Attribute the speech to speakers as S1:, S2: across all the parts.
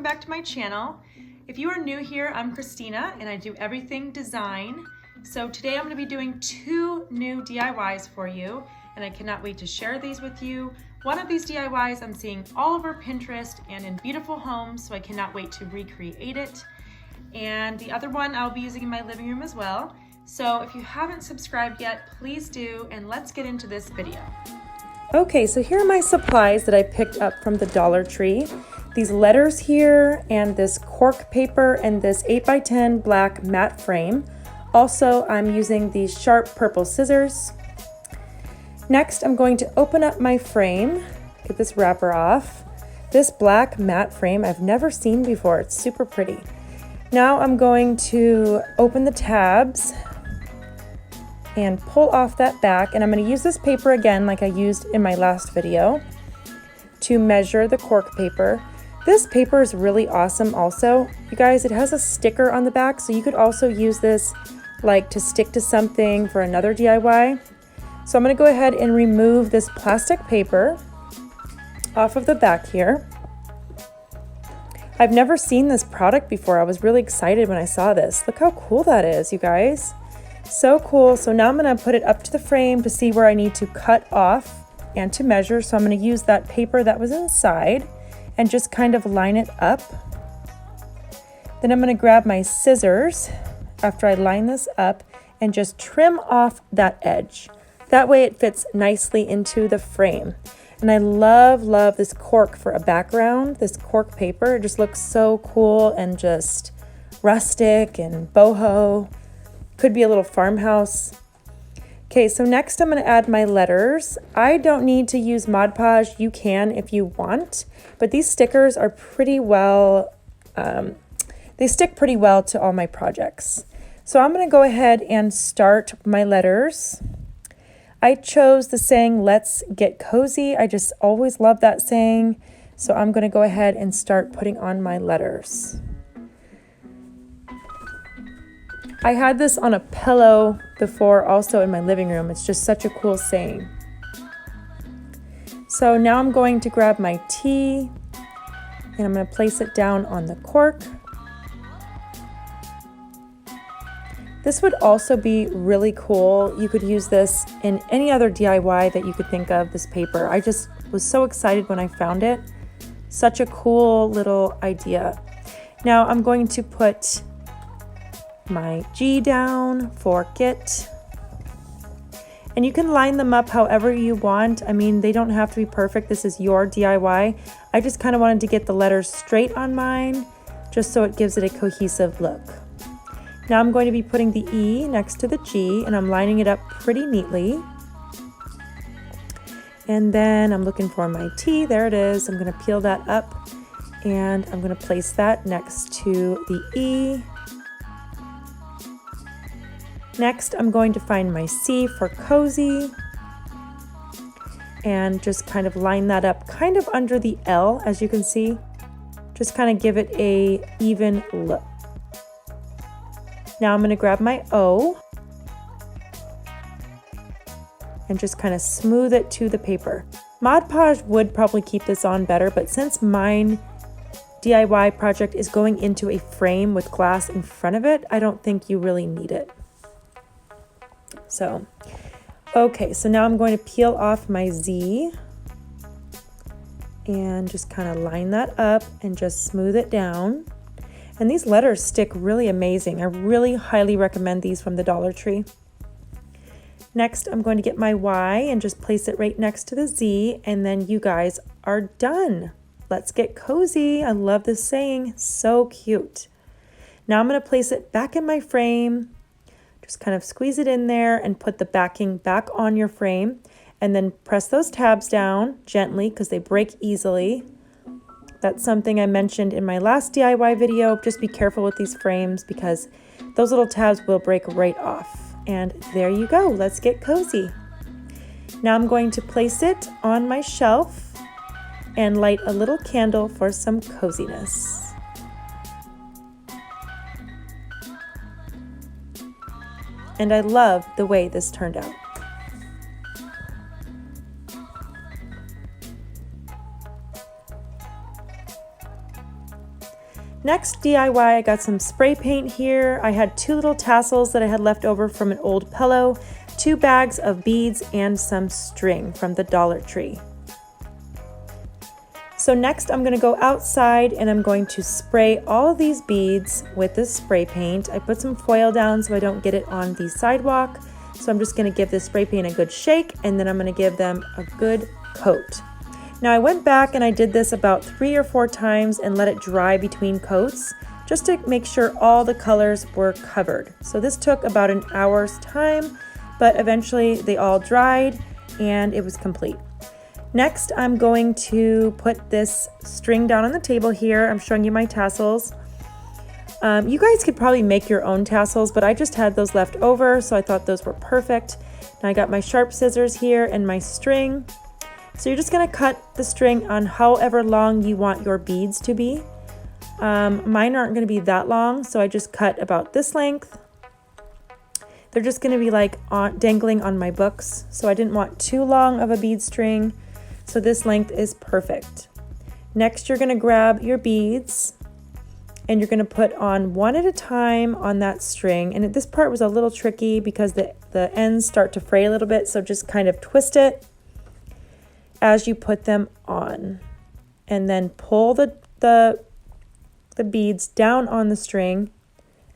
S1: welcome back to my channel. If you are new here, I'm Christina and I do everything design. So today I'm going to be doing 2 new DIYs for you and I cannot wait to share these with you. One of these DIYs I'm seeing all over Pinterest and in beautiful homes, so I cannot wait to recreate it. And the other one I'll be using in my living room as well. So if you haven't subscribed yet, please do, and let's get into this video.
S2: Okay, so here are my supplies that I picked up from the Dollar Tree. These letters here and this cork paper and this 8x10 black matte frame. Also, I'm using these sharp purple scissors. Next, I'm going to open up my frame, get this wrapper off. This black matte frame I've never seen before. It's super pretty. Now I'm going to open the tabs and pull off that back, and I'm going to use this paper again like I used in my last video to measure the cork paper. This paper is really awesome also. You guys, it has a sticker on the back, so you could also use this like to stick to something for another DIY. So I'm going to go ahead and remove this plastic paper off of the back here. I've never seen this product before. I was really excited when I saw this. Look how cool that is, you guys. So cool. So now I'm going to put it up to the frame to see where I need to cut off and to measure. So I'm going to use that paper that was inside and just kind of line it up. Then I'm going to grab my scissors after I line this up and just trim off that edge. That way it fits nicely into the frame. And I love this cork for a background, this cork paper. It just looks so cool and just rustic and boho. Could be a little farmhouse. Okay, so next I'm going to add my letters. I don't need to use Mod Podge. You can if you want, but these stickers are pretty well, they stick pretty well to all my projects. So I'm going to go ahead and start my letters. I chose the saying, "Let's get cozy." I just always love that saying. So I'm going to go ahead and start putting on my letters. I had this on a pillow before also in my living room. It's just such a cool saying. So now I'm going to grab my T and I'm going to place it down on the cork. This would also be really cool. You could use this in any other DIY that you could think of, this paper. I just was so excited when I found it. Such a cool little idea. Now I'm going to put my G down for get. And you can line them up however you want. I mean, they don't have to be perfect. This is your DIY. I just kind of wanted to get the letters straight on mine, just so it gives it a cohesive look. Now I'm going to be putting the E next to the G, and I'm lining it up pretty neatly. And then I'm looking for my T. There it is. I'm going to peel that up, and I'm going to place that next to the E. Next, I'm going to find my C for cozy and just kind of line that up kind of under the L, as you can see. Just kind of give it a even look. Now I'm going to grab my O and just kind of smooth it to the paper. Mod Podge would probably keep this on better, but since mine DIY project is going into a frame with glass in front of it, I don't think you really need it. So, okay, so now I'm going to peel off my Z and just kind of line that up and just smooth it down. And these letters stick really amazing. I really highly recommend these from the Dollar Tree. Next, I'm going to get my Y and just place it right next to the Z, and then you guys are done. Let's get cozy. I love this saying, so cute. Now I'm going to place it back in my frame. Just kind of squeeze it in there and put the backing back on your frame, and then press those tabs down gently because they break easily. That's something I mentioned in my last DIY video. Just be careful with these frames because those little tabs will break right off. And there you go. Let's get cozy. Now I'm going to place it on my shelf and light a little candle for some coziness. And I love the way this turned out. Next DIY, I got some spray paint here. I had 2 little tassels that I had left over from an old pillow, 2 bags of beads, and some string from the Dollar Tree. So next I'm going to go outside and I'm going to spray all of these beads with this spray paint. I put some foil down so I don't get it on the sidewalk. So I'm just going to give this spray paint a good shake, and then I'm going to give them a good coat. Now I went back and I did this about 3 or 4 times and let it dry between coats just to make sure all the colors were covered. So this took about an hour's time, but eventually they all dried and it was complete. Next, I'm going to put this string down on the table here. I'm showing you my tassels. You guys could probably make your own tassels, but I just had those left over, so I thought those were perfect. Now I got my sharp scissors here and my string. So you're just going to cut the string on however long you want your beads to be. Mine aren't going to be that long, so I just cut about this length. They're just going to be like dangling on my books, so I didn't want too long of a bead string. So this length is perfect. Next, you're going to grab your beads and you're going to put on one at a time on that string. And this part was a little tricky because the ends start to fray a little bit, so just kind of twist it as you put them on. And then pull the beads down on the string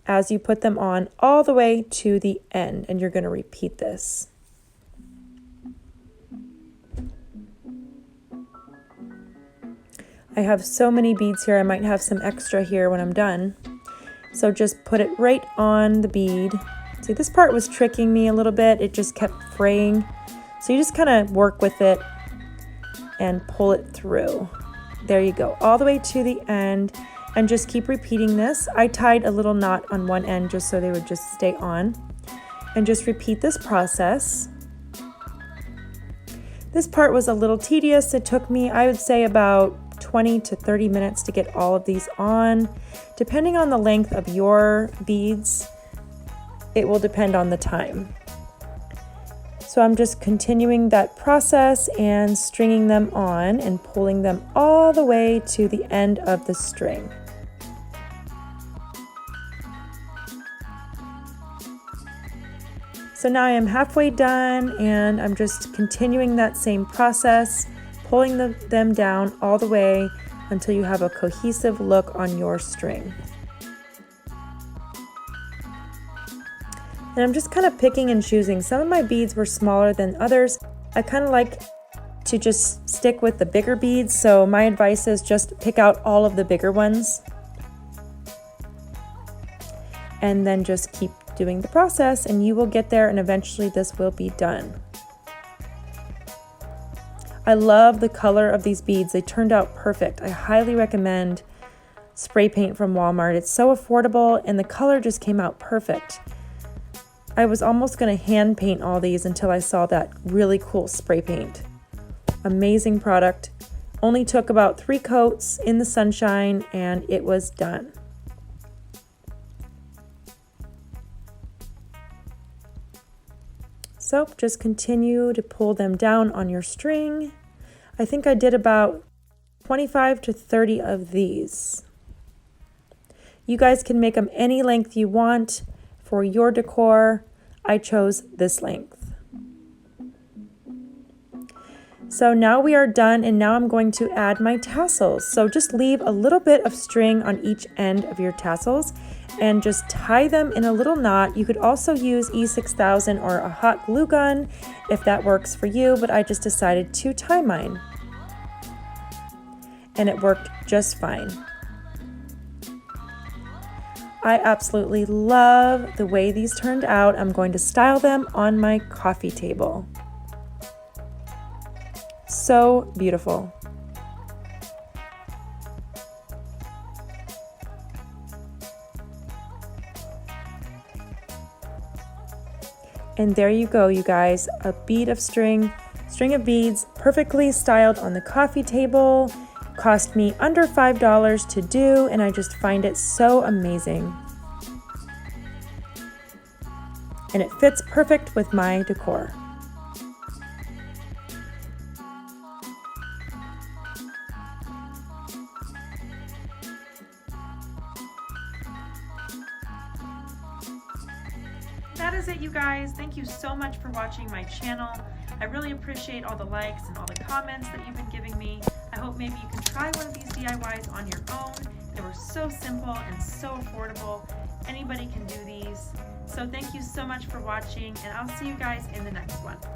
S2: as you put them on all the way to the end. And you're going to repeat this. I have so many beads here, I might have some extra here when I'm done. So just put it right on the bead. See, this part was tricking me a little bit. It just kept fraying. So you just kind of work with it and pull it through. There you go, all the way to the end, and just keep repeating this. I tied a little knot on one end just so they would just stay on. And just repeat this process. This part was a little tedious. It took me, I would say, about 20 to 30 minutes to get all of these on. Depending on the length of your beads, it will depend on the time. So I'm just continuing that process and stringing them on and pulling them all the way to the end of the string. So now I am halfway done and I'm just continuing that same process, pulling them down all the way until you have a cohesive look on your string. And I'm just kind of picking and choosing. Some of my beads were smaller than others. I kind of like to just stick with the bigger beads, so my advice is just pick out all of the bigger ones and then just keep doing the process and you will get there, and eventually this will be done. I love the color of these beads. They turned out perfect. I highly recommend spray paint from Walmart. It's so affordable and the color just came out perfect. I was almost going to hand paint all these until I saw that really cool spray paint. Amazing product. Only took about 3 coats in the sunshine and it was done. So just continue to pull them down on your string. I think I did about 25 to 30 of these. You guys can make them any length you want for your decor. I chose this length. So now we are done, and now I'm going to add my tassels. So just leave a little bit of string on each end of your tassels and just tie them in a little knot. You could also use E6000 or a hot glue gun if that works for you, but I just decided to tie mine. And it worked just fine. I absolutely love the way these turned out. I'm going to style them on my coffee table. So beautiful. And there you go, you guys, a bead of string of beads, perfectly styled on the coffee table. Cost me under $5 to do, and I just find it so amazing. And it fits perfect with my decor.
S1: that is it, you guys. Thank you so much for watching my channel. I really appreciate all the likes and all the comments that you've been giving me. I hope maybe you can try one of these DIYs on your own. They were so simple and so affordable. Anybody can do these. So thank you so much for watching, and I'll see you guys in the next one.